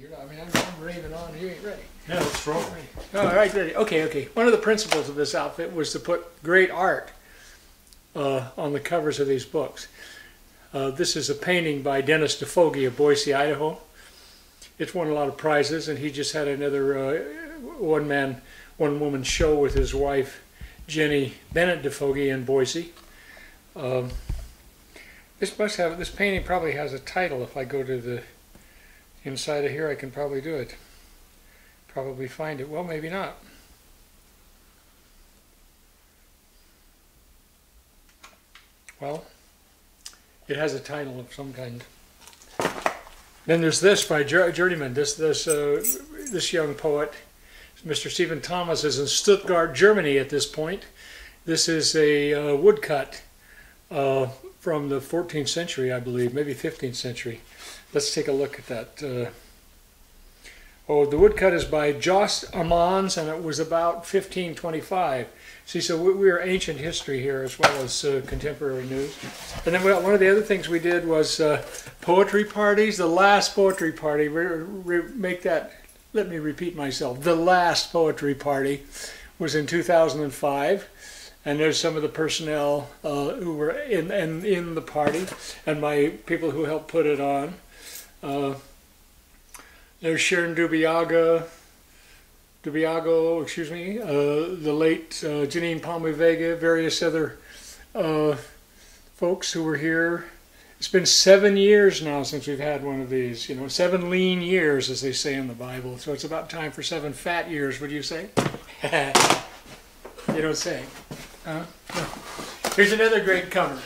You're not, I mean, I'm raving on. You ain't ready. Yeah, let's roll. All right, ready. Okay. One of the principles of this outfit was to put great art on the covers of these books. This is a painting by Dennis DeFoge of Boise, Idaho. It's won a lot of prizes, and he just had another one-woman show with his wife, Jenny Bennett DeFoge, in Boise. This painting probably has a title. If I go to the inside of here, I can probably do it. Probably find it. Well, maybe not. Well, it has a title of some kind. Then there's this by Journeyman. This young poet, Mr. Stephen Thomas, is in Stuttgart, Germany at this point. This is a woodcut from the 14th century, I believe, maybe 15th century. Let's take a look at that. The woodcut is by Jos Amans, and it was about 1525. See, so we're ancient history here as well as contemporary news. And then one of the other things we did was poetry parties. The last poetry party, let me repeat myself, the last poetry party was in 2005. And there's some of the personnel who were in the party, and my people who helped put it on. There's Sharon Dubiago, the late Janine Palme Vega, various other folks who were here. It's been 7 years now since we've had one of these. 7 lean years, as they say in the Bible. So it's about time for 7 fat years. Would you say? You don't say. No. Here's another great cover.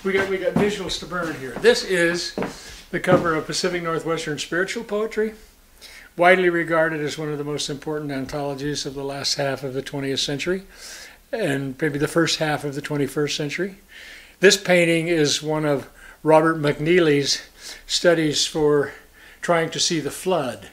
We got visuals to burn here. This is the cover of Pacific Northwestern Spiritual Poetry, widely regarded as one of the most important anthologies of the last half of the 20th century, and maybe the first half of the 21st century. This painting is one of Robert McNeely's studies for trying to see the flood.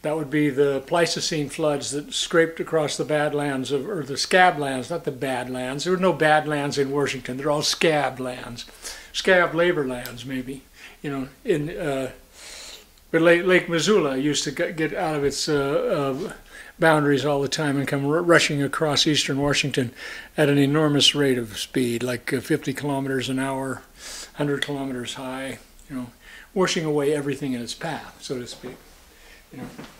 That would be the Pleistocene floods that scraped across the Badlands, or the Scab Lands, not the Badlands. There were no Badlands in Washington. They're all Scab Lands. Scab labor lands, maybe. But Lake Missoula used to get out of its boundaries all the time and come rushing across eastern Washington at an enormous rate of speed, like 50 kilometers an hour, 100 kilometers high, washing away everything in its path, so to speak.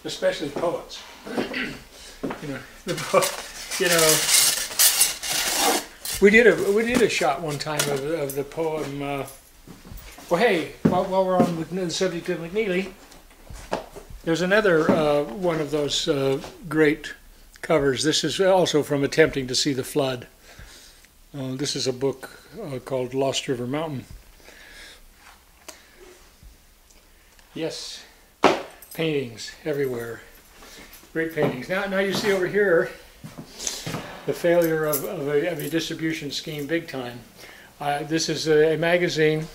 Especially poets. We did a shot one time of the poem. Well, hey, while we're on the subject of McNeely, there's another one of those great covers. This is also from Attempting to See the Flood. This is a book called Lost River Mountain. Yes. Paintings everywhere, great paintings. Now you see over here the failure of a distribution scheme big time. This is a magazine.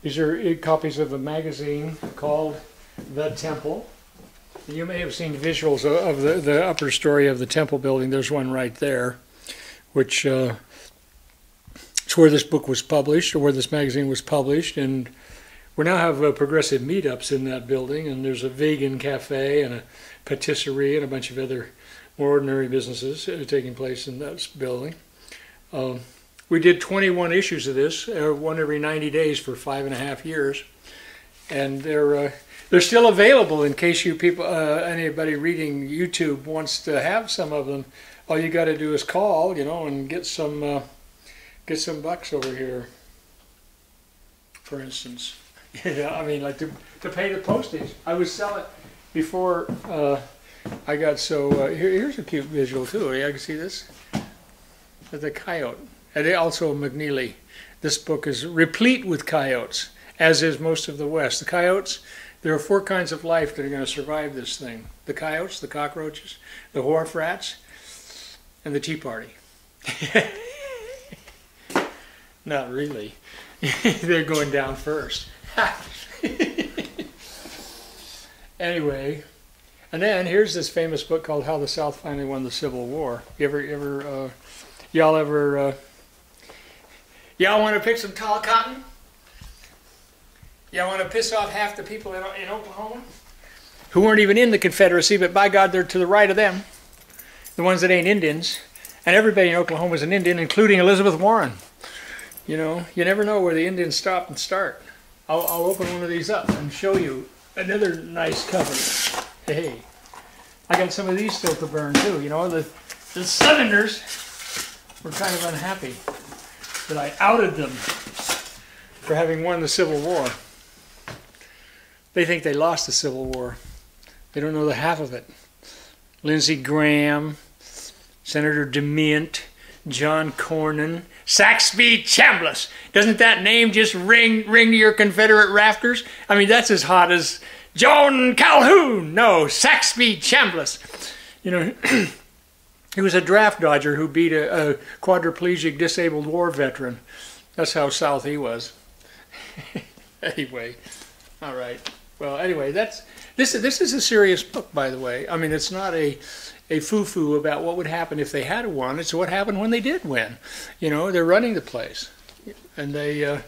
These are copies of a magazine called The Temple. You may have seen visuals of the upper story of the Temple building. There's one right there, which it's where this book was published, or where this magazine was published, and we now have progressive meetups in that building, and there's a vegan cafe and a patisserie and a bunch of other more ordinary businesses taking place in that building. We did 21 issues of this, one every 90 days for 5.5 years, and they're still available in case you people, anybody reading YouTube wants to have some of them. All you got to do is call, and get some bucks over here, for instance. Like to pay the postage. I would sell it before I got so. Here's a cute visual too. Yeah, I can see this. The coyote, and also McNeely. This book is replete with coyotes, as is most of the West. The coyotes. There are 4 kinds of life that are going to survive this thing: the coyotes, the cockroaches, the wharf rats, and the Tea Party. Not really. They're going down first. Anyway, and then here's this famous book called How the South Finally Won the Civil War. Y'all want to pick some tall cotton? Y'all want to piss off half the people in Oklahoma? who weren't even in the Confederacy, but by God, they're to the right of them, the ones that ain't Indians. And everybody in Oklahoma is an Indian, including Elizabeth Warren. You know, you never know where the Indians stop and start. I'll open one of these up and show you another nice cover. Hey, I got some of these still to burn too. You know, the Southerners were kind of unhappy that I outed them for having won the Civil War. They think they lost the Civil War. They don't know the half of it. Lindsey Graham, Senator DeMint, John Cornyn, Saxby Chambliss. Doesn't that name just ring to your Confederate rafters? I mean, that's as hot as John Calhoun. No, Saxby Chambliss. You know, he was a draft dodger who beat a quadriplegic disabled war veteran. That's how South he was. Anyway, all right. Well, anyway, this is a serious book, by the way. I mean, it's not a foo-foo about what would happen if they had won. It's what happened when they did win. You know, they're running the place, and they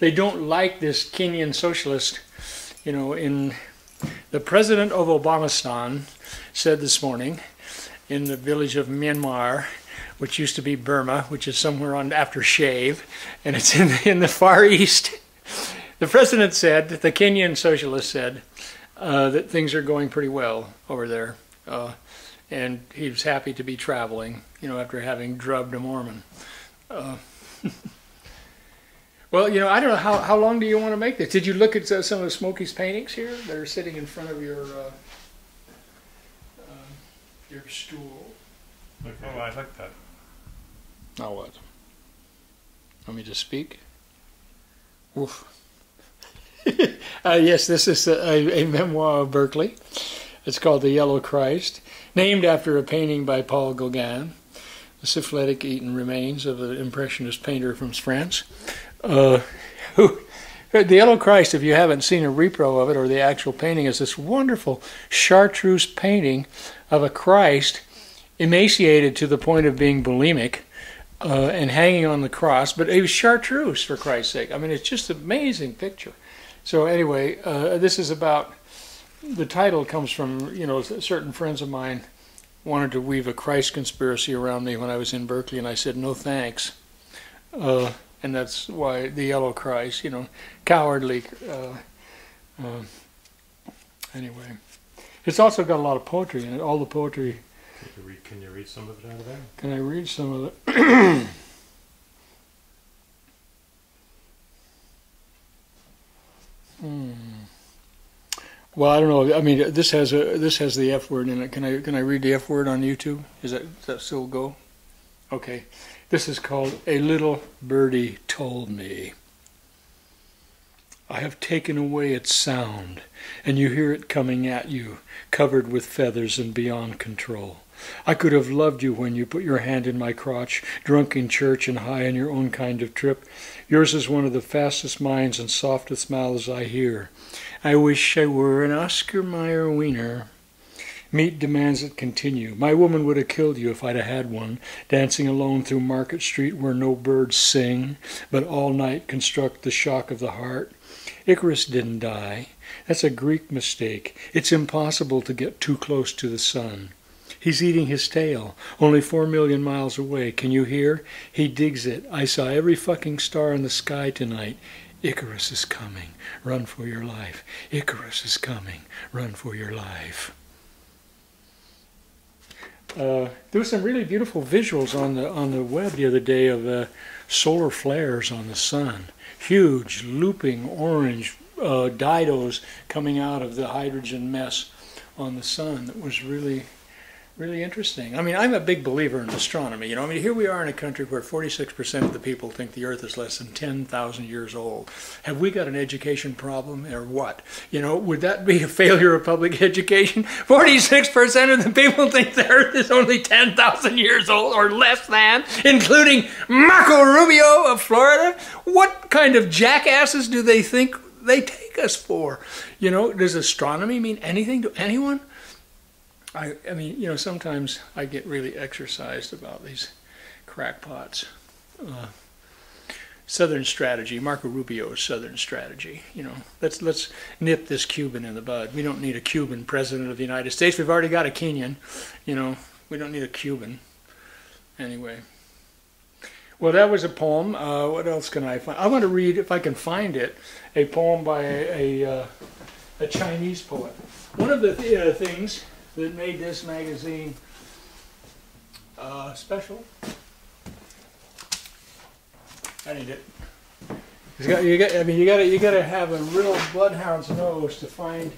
don't like this Kenyan socialist. You know, in the president of Obamastan said this morning in the village of Myanmar, which used to be Burma, which is somewhere on after Shave, and it's in the Far East. The president said, the Kenyan socialist said, that things are going pretty well over there. And he was happy to be traveling, you know, after having drubbed a Mormon. Well, you know, I don't know, how long do you want to make this? Did you look at some of Smokey's paintings here that are sitting in front of your stool? Oh, I like that. Now what? Want me to speak? Woof. Yes, this is a memoir of Berkeley. It's called The Yellow Christ, named after a painting by Paul Gauguin, the syphilitic-eaten remains of an impressionist painter from France. The Yellow Christ, if you haven't seen a repro of it or the actual painting, is this wonderful chartreuse painting of a Christ emaciated to the point of being bulimic and hanging on the cross, but it was chartreuse, for Christ's sake. I mean, it's just an amazing picture. So anyway, this is about, the title comes from, you know, certain friends of mine wanted to weave a Christ conspiracy around me when I was in Berkeley, and I said, no thanks. And that's why the Yellow Christ, you know, cowardly. Anyway, it's also got a lot of poetry in it, all the poetry. Can you read some of it out of there? Can I read some of it? Well, I don't know. I mean, this has the F word in it. Can I read the F word on YouTube? Does that still go? Okay. This is called A Little Birdie Told Me. I have taken away its sound, and you hear it coming at you, covered with feathers and beyond control. I could have loved you when you put your hand in my crotch, drunk in church and high on your own kind of trip. Yours is one of the fastest minds and softest mouths I hear. I wish I were an Oscar Mayer wiener. Meat demands it continue. My woman would have killed you if I'd have had one, dancing alone through Market Street where no birds sing, but all night construct the shock of the heart. Icarus didn't die. That's a Greek mistake. It's impossible to get too close to the sun. He's eating his tail, only 4 million miles away. Can you hear? He digs it. I saw every fucking star in the sky tonight. Icarus is coming. Run for your life. Icarus is coming. Run for your life. There were some really beautiful visuals on the web the other day of solar flares on the sun. Huge, looping orange didos coming out of the hydrogen mess on the sun. That was really interesting. I mean, I'm a big believer in astronomy. You know, I mean, here we are in a country where 46% of the people think the Earth is less than 10,000 years old. Have we got an education problem or what? You know, would that be a failure of public education? 46% of the people think the Earth is only 10,000 years old or less than, including Marco Rubio of Florida. What kind of jackasses do they think they take us for? You know, does astronomy mean anything to anyone? I mean, you know, sometimes I get really exercised about these crackpots. Southern strategy, Marco Rubio's Southern strategy. You know, let's nip this Cuban in the bud. We don't need a Cuban president of the United States. We've already got a Kenyan. You know, we don't need a Cuban. Anyway. Well, that was a poem. What else can I find? I want to read, if I can find it, a poem by a Chinese poet. One of the things that made this magazine special. I need it. You got to have a real bloodhound's nose to find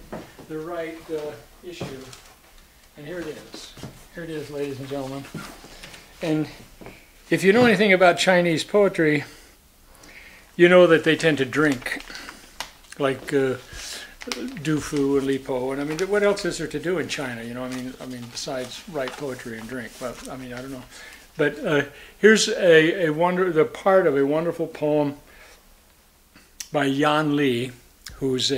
the right issue. And here it is. Here it is, ladies and gentlemen. And if you know anything about Chinese poetry, you know that they tend to drink, like Du Fu and Li Po. And I mean, what else is there to do in China? You know, I mean, besides write poetry and drink. Well, I mean, I don't know. But here's the part of a wonderful poem by Yan Li, who's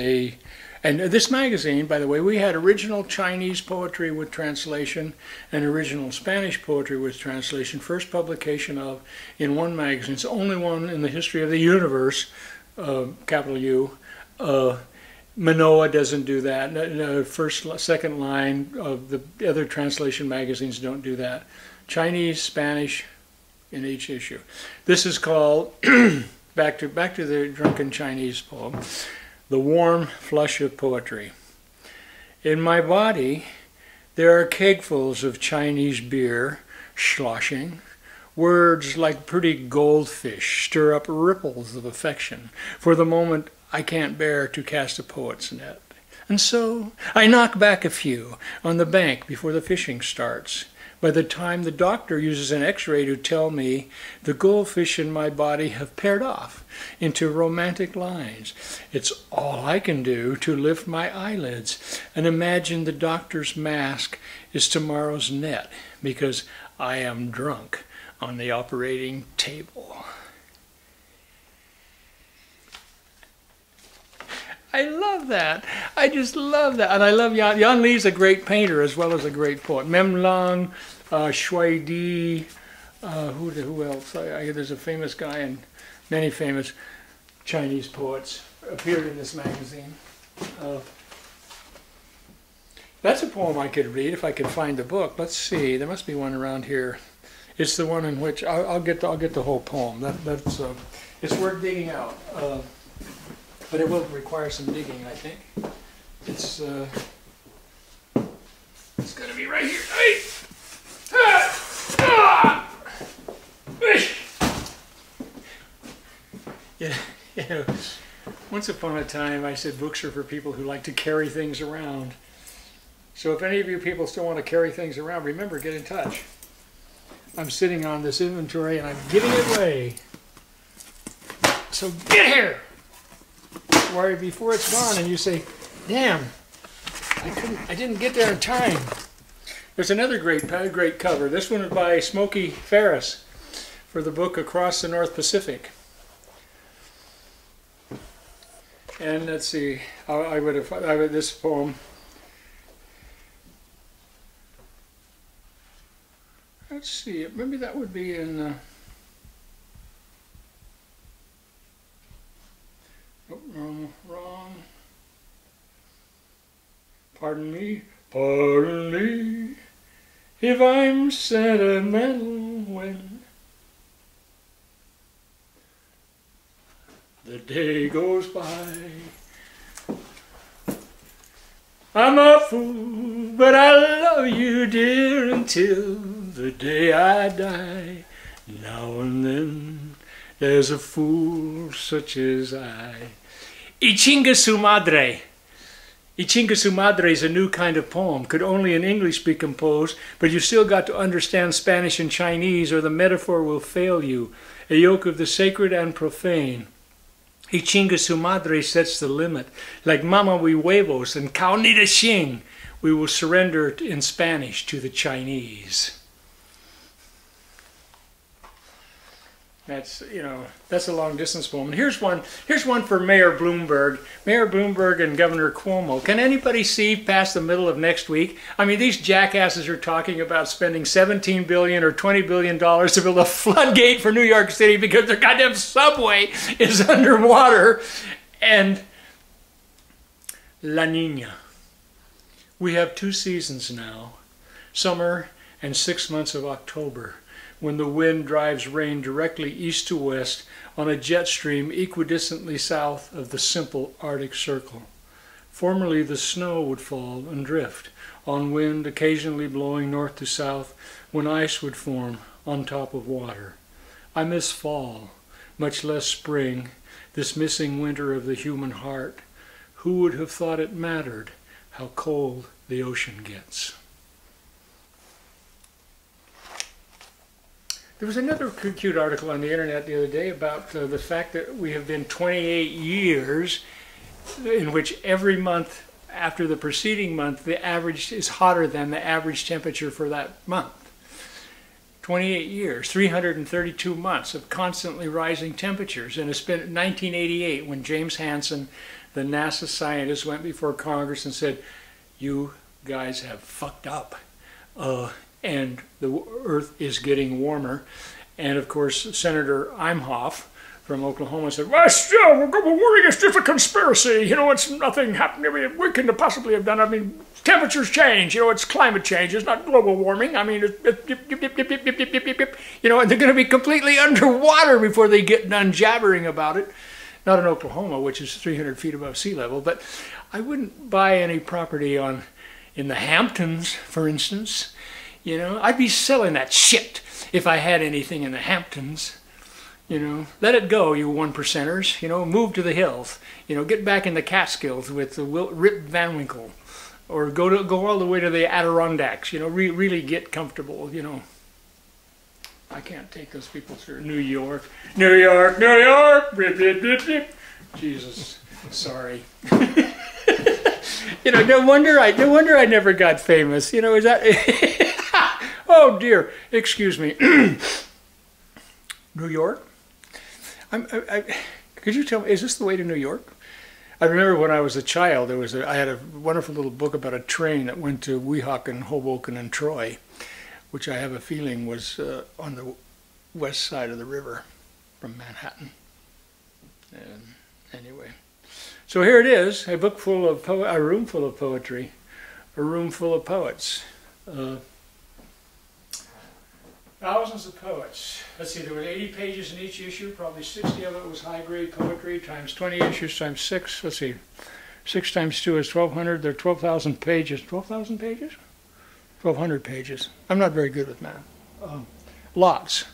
and this magazine, by the way, we had original Chinese poetry with translation and original Spanish poetry with translation, first publication of in one magazine. It's the only one in the history of the universe, capital U. Manoa doesn't do that. Second line of the other translation magazines don't do that. Chinese, Spanish in each issue. This is called, back to the drunken Chinese poem, The Warm Flush of Poetry. In my body, there are kegfuls of Chinese beer sloshing. Words like pretty goldfish stir up ripples of affection. For the moment, I can't bear to cast a poet's net. And so, I knock back a few on the bank before the fishing starts. By the time the doctor uses an x-ray to tell me the goldfish in my body have paired off into romantic lines, it's all I can do to lift my eyelids and imagine the doctor's mask is tomorrow's net because I am drunk on the operating table. I love that. I just love that. And I love Yan Li's a great painter as well as a great poet. Mem Lang, Shui Di, who else? There's a famous guy and many famous Chinese poets appeared in this magazine. That's a poem I could read if I could find the book. Let's see. There must be one around here. It's the one in which I'll get the whole poem. That's it's worth digging out. But it will require some digging, I think. It's going to be right here. Yeah, you know, once upon a time I said books are for people who like to carry things around. So if any of you people still want to carry things around, remember, get in touch. I'm sitting on this inventory and I'm giving it away. So get here! Worry before it's gone and you say, damn, I didn't get there in time. There's another great cover. This one is by Smokey Ferris for the book Across the North Pacific. And let's see, I would this poem. Let's see, maybe that would be in oh, wrong. Pardon me, if I'm sentimental when the day goes by. I'm a fool, but I love you, dear, until the day I die. Now and then there's a fool such as I. Y chinga su madre. Y chinga su madre is a new kind of poem. Could only in English be composed, but you still got to understand Spanish and Chinese or the metaphor will fail you. A yoke of the sacred and profane. Y chinga su madre sets the limit. Like mama we huevos and carnita xing, we will surrender in Spanish to the Chinese. That's, you know, that's a long distance poem. And here's one for Mayor Bloomberg. Mayor Bloomberg and Governor Cuomo. Can anybody see past the middle of next week? I mean, these jackasses are talking about spending $17 billion or $20 billion to build a floodgate for New York City because their goddamn subway is underwater. And La Nina. We have 2 seasons now, summer and 6 months of October, when the wind drives rain directly east to west on a jet stream equidistantly south of the simple Arctic Circle. Formerly the snow would fall and drift, on wind occasionally blowing north to south, when ice would form on top of water. I miss fall, much less spring, this missing winter of the human heart. Who would have thought it mattered how cold the ocean gets? There was another cute article on the internet the other day about the fact that we have been 28 years in which every month after the preceding month, the average is hotter than the average temperature for that month. 28 years, 332 months of constantly rising temperatures. And it's been 1988 when James Hansen, the NASA scientist, went before Congress and said, "You guys have fucked up. And the Earth is getting warmer." And of course, Senator Imhoff from Oklahoma said, "Well, still, global warming is just a conspiracy. You know, it's nothing happening. I mean, we couldn't have possibly have done. I mean, temperatures change. You know, it's climate change. It's not global warming. I mean, you know, and they're going to be completely underwater before they get done jabbering about it." Not in Oklahoma, which is 300 feet above sea level, but I wouldn't buy any property in the Hamptons, for instance. You know, I'd be selling that shit if I had anything in the Hamptons. You know, let it go, you 1%ers. You know, move to the hills. You know, get back in the Catskills with the Rip Van Winkle, or go all the way to the Adirondacks. You know, really get comfortable. You know, I can't take those people through New York, New York, New York. Rip, rip, rip, rip. Jesus, sorry. You know, no wonder I never got famous. You know, is that? Oh dear, excuse me. New York? Could you tell me, is this the way to New York? I remember when I was a child, I had a wonderful little book about a train that went to Weehawken, Hoboken, and Troy, which I have a feeling was on the west side of the river from Manhattan. And anyway, so here it is, a book full of a room full of poetry, a room full of poets. Thousands of poets. Let's see, there were 80 pages in each issue, probably 60 of it was high-grade poetry, times 20 issues, times 6, let's see, 6 times 2 is 1,200, there are 12,000 pages. 12,000 pages? 1,200 pages. I'm not very good with math. Lots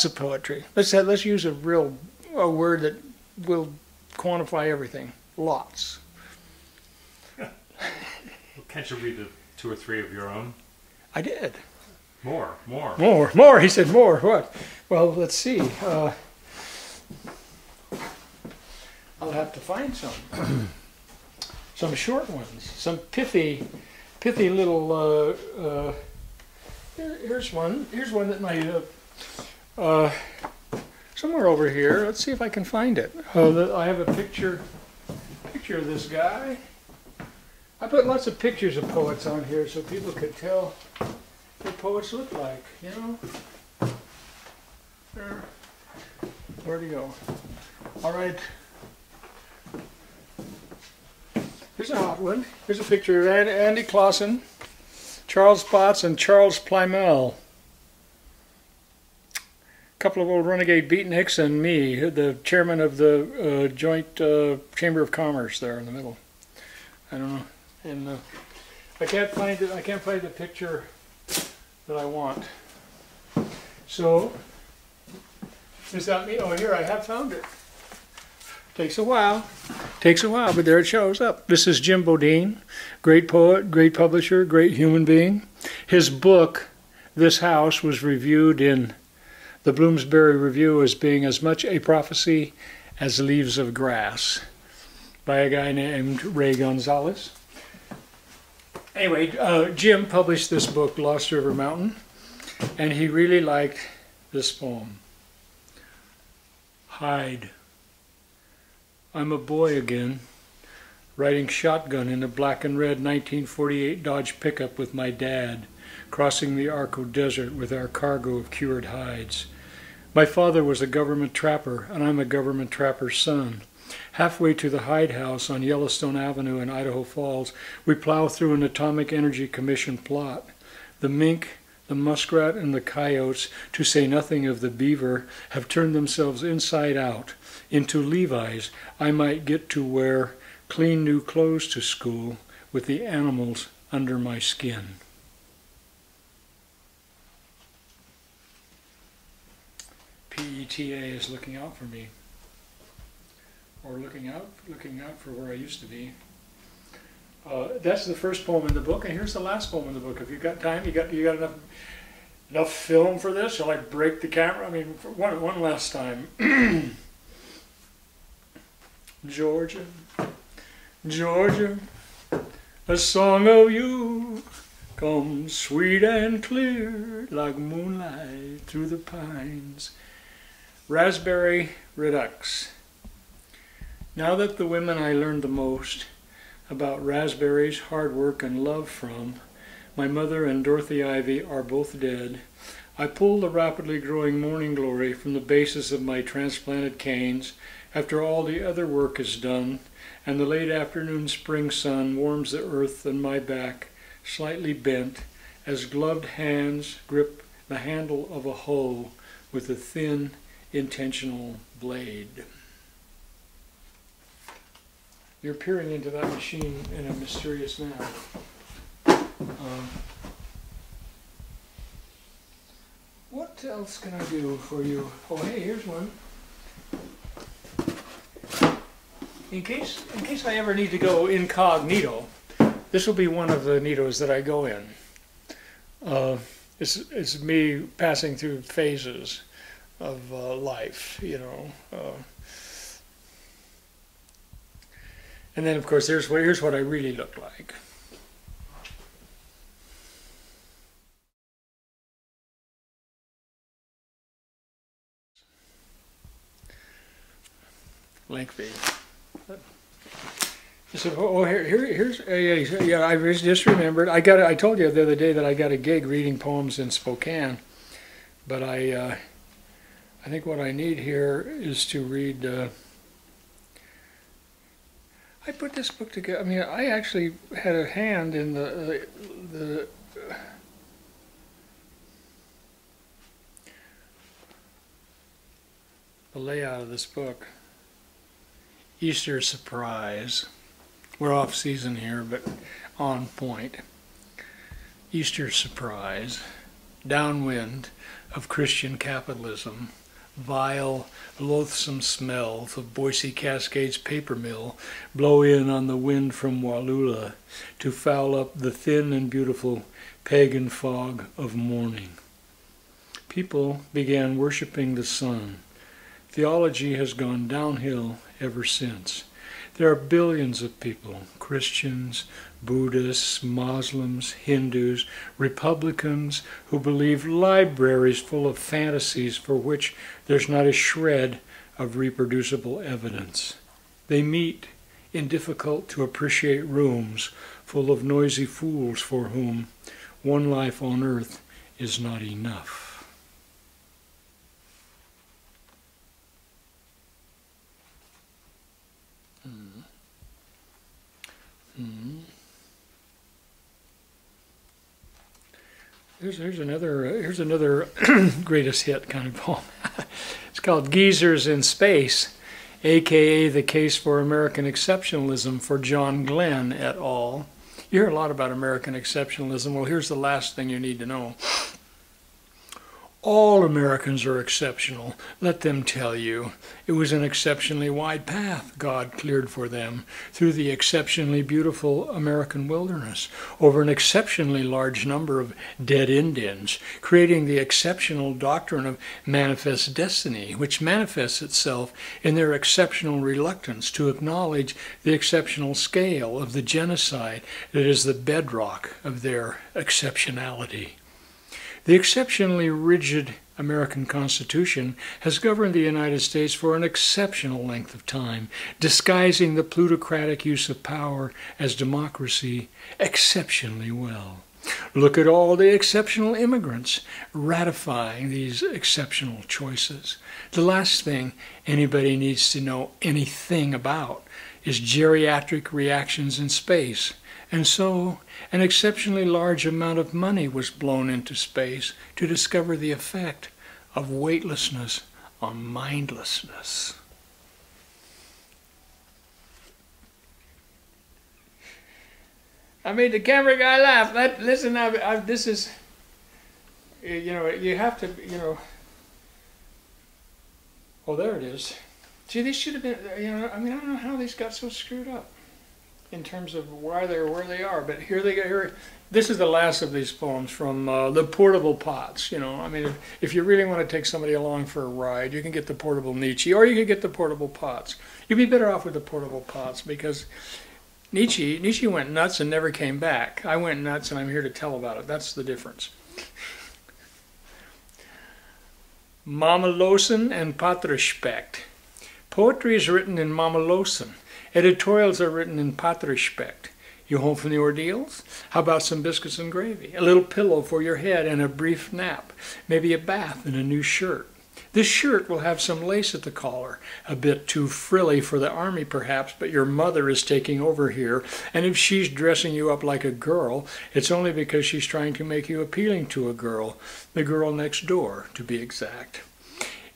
of poetry. Let's use a word that will quantify everything. Lots. Well, can't you read 2 or 3 of your own? I did. More. He said more. What? Well, let's see. I'll have to find some. Some short ones. Some pithy little. Here's one. Here's one that my somewhere over here. Let's see if I can find it. I have a picture of this guy. I put lots of pictures of poets on here so people could tell what poets look like, you know. Where'd he go? All right. Here's a hot one. Here's a picture of Andy Clausen, Charles Potts, and Charles Plymell. A couple of old renegade beatniks and me, the chairman of the joint Chamber of Commerce there in the middle. I don't know. And I can't find it. I can't find the picture that I want. So, is that me? Oh, here, I have found it. Takes a while, but there it shows up. This is Jim Bodine, great poet, great publisher, great human being. His book, This House, was reviewed in the Bloomsbury Review as being as much a prophecy as Leaves of Grass by a guy named Ray Gonzalez. Anyway, Jim published this book, Lost River Mountain, and he really liked this poem. Hide. I'm a boy again, riding shotgun in a black and red 1948 Dodge pickup with my dad, crossing the Arco Desert with our cargo of cured hides. My father was a government trapper, and I'm a government trapper's son. Halfway to the Hyde House on Yellowstone Avenue in Idaho Falls, we plow through an Atomic Energy Commission plot. The mink, the muskrat, and the coyotes, to say nothing of the beaver, have turned themselves inside out into Levi's I might get to wear clean new clothes to school with the animals under my skin. PETA is looking out for me, or looking out for where I used to be. That's the first poem in the book, and here's the last poem in the book. If you've got time, you got enough film for this? Shall I break the camera? I mean, for one last time. Georgia, Georgia, a song of you comes sweet and clear like moonlight through the pines. Raspberry Redux. Now that the women I learned the most about raspberries, hard work, and love from, my mother and Dorothy Ivy, are both dead, I pull the rapidly growing morning glory from the bases of my transplanted canes after all the other work is done, and the late afternoon spring sun warms the earth and my back, slightly bent, as gloved hands grip the handle of a hoe with a thin, intentional blade. You're peering into that machine in a mysterious manner. What else can I do for you? Oh, hey, here's one. In case I ever need to go incognito, this will be one of the nitos that I go in. It's me passing through phases of life, you know. And then, of course, here's what I really look like. Lengthy. So, here's yeah. I just remembered. I told you the other day that I got a gig reading poems in Spokane, but I think what I need here is to read. I put this book together. I mean, I actually had a hand in the layout of this book. Easter surprise. We're off season here, but on point. Easter surprise. Downwind of Christian capitalism. Vile, loathsome smells of Boise Cascades paper mill blow in on the wind from Wallula to foul up the thin and beautiful pagan fog of morning. People began worshiping the sun. Theology has gone downhill ever since. There are billions of people, Christians, Buddhists, Muslims, Hindus, Republicans, who believe libraries full of fantasies for which there's not a shred of reproducible evidence. They meet in difficult to appreciate rooms full of noisy fools for whom one life on earth is not enough. Here's another greatest hit kind of poem. It's called Geezers in Space, aka The Case for American Exceptionalism for John Glenn et al. You hear a lot about American exceptionalism. Well, here's the last thing you need to know. All Americans are exceptional. Let them tell you. It was an exceptionally wide path God cleared for them through the exceptionally beautiful American wilderness, over an exceptionally large number of dead Indians, creating the exceptional doctrine of manifest destiny, which manifests itself in their exceptional reluctance to acknowledge the exceptional scale of the genocide that is the bedrock of their exceptionality. The exceptionally rigid American Constitution has governed the United States for an exceptional length of time, disguising the plutocratic use of power as democracy exceptionally well. Look at all the exceptional immigrants ratifying these exceptional choices. The last thing anybody needs to know anything about is geriatric reactions in space. And so, an exceptionally large amount of money was blown into space to discover the effect of weightlessness on mindlessness. I made the camera guy laugh. Listen, this is, you know, you have to, you know. Oh, there it is. See, these should have been, you know, I mean, I don't know how these got so screwed up in terms of why they're where they are. But here they go. Here, this is the last of these poems from the Portable Pots. You know, I mean, if you really want to take somebody along for a ride, you can get the Portable Nietzsche, or you can get the Portable Pots. You'd be better off with the Portable Pots because Nietzsche went nuts and never came back. I went nuts and I'm here to tell about it. That's the difference. Mammelosen and Patrespect. Poetry is written in Mammelosen. Editorials are written in Patrespect. You home from the ordeals? How about some biscuits and gravy? A little pillow for your head and a brief nap. Maybe a bath and a new shirt. This shirt will have some lace at the collar, a bit too frilly for the army perhaps, but your mother is taking over here, and if she's dressing you up like a girl, it's only because she's trying to make you appealing to a girl, the girl next door, to be exact.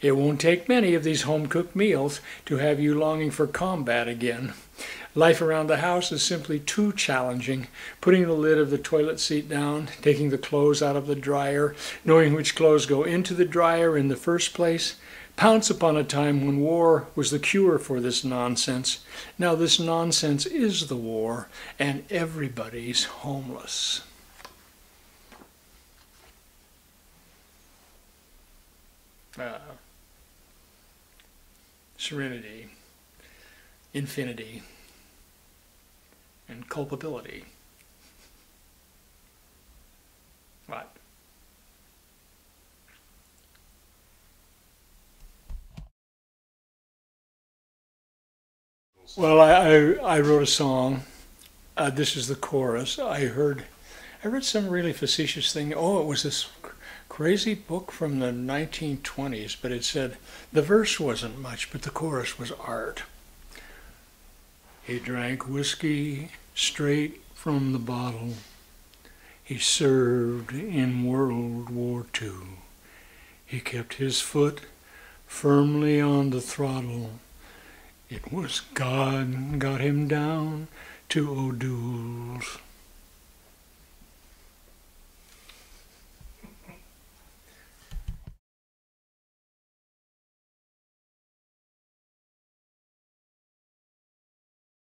It won't take many of these home-cooked meals to have you longing for combat again. Life around the house is simply too challenging. Putting the lid of the toilet seat down, taking the clothes out of the dryer, knowing which clothes go into the dryer in the first place. Pounce upon a time when war was the cure for this nonsense. Now this nonsense is the war, and everybody's homeless. Serenity, infinity, and culpability. What? Well, I wrote a song. This is the chorus. I read some really facetious thing. Oh, it was this crazy book from the 1920s, but it said the verse wasn't much, but the chorus was art. He drank whiskey straight from the bottle. He served in World War II. He kept his foot firmly on the throttle. It was God got him down to O'Doul's.